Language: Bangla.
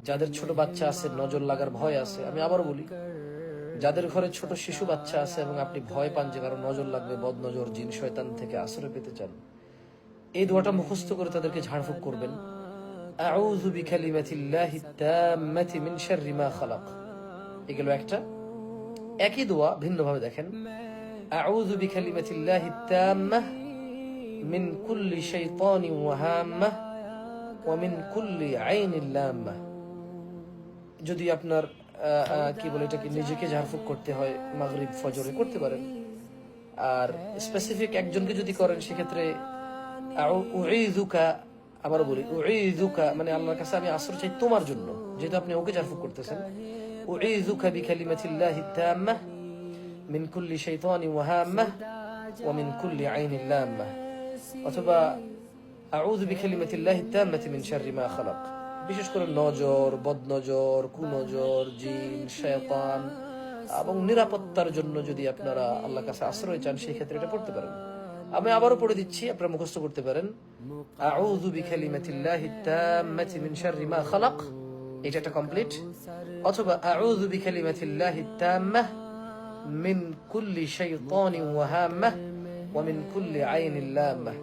যাদের ছোট বাচ্চা আছে, নজর লাগার ভয় আছে, আমি আবার বলি, যাদের ঘরে ছোট শিশু বাচ্চা আছে এবং আপনি ভয় পান যে কারো নজর লাগবে, বদনজর, জিন শয়তান থেকে আশ্রয় পেতে চান, এই দোয়াটা মুখস্থ করে তাদেরকে ঝাড়ফুঁক করবেন। আউযু বিকালিমাতিল্লাহি তাম্মাতি মিন শাররি মা খালাক। এগুলো একটা। একই দোয়া ভিন্নভাবে দেখেন। আউযু বিকালিমাতিল্লাহি তাম্মাহ মিন কুল্লি শাইতানিন ওয়া হাম্মাহ ওয়া মিন কুল্লি আইনিন লাম্মাহ। যদি আপনার কি বলে এটাকে নিজেকে ঝাড়ফুঁক করতে হয়, মাগরিব ফজরে করতে পারেন। আর স্পেসিফিক একজনকে যদি করেন সেক্ষেত্রে উঈযুকা, আবার বলি উঈযুকা মানে আল্লাহর কাছে আমি আশ্রয় চাই তোমার জন্য, যেহেতু আপনি ওকে ঝাড়ফুঁক করতেছেন। উঈযুকা বিকালিমাতিল্লাহি তাম্মাহ মিন কুল্লি শাইতানিন ওয়া হাম্মাহ ওয়া মিন কুল্লি আইনিন লাম্মাহ, অথবা আউযু বিকালিমাতিল্লাহি তাম্মাতি মিন শাররি মা খালাক। বিশেষ করে নজর, বদনজর, কুনজর, জিন, শয়তান এবং নিরাপত্তার জন্য যদি আপনারা আল্লাহর কাছে আশ্রয় চান সেই ক্ষেত্রে এটা পড়তে পারেন। আমি আবারও পড়ে দিচ্ছি, আপনারা মুখস্থ করতে পারেন। আউযু বিকালিমাতিল্লাহি তাম্মাতি মিন শাররি মা খালাক, এটা একটা কমপ্লিট। অথবা আউযু বিকালিমাতিল্লাহি তাম্মাহ মিন কুল্লি শাইতানিন ওয়া হাম্মাহ ওয়া মিন কুল্লি আইনিন লাম্মাহ।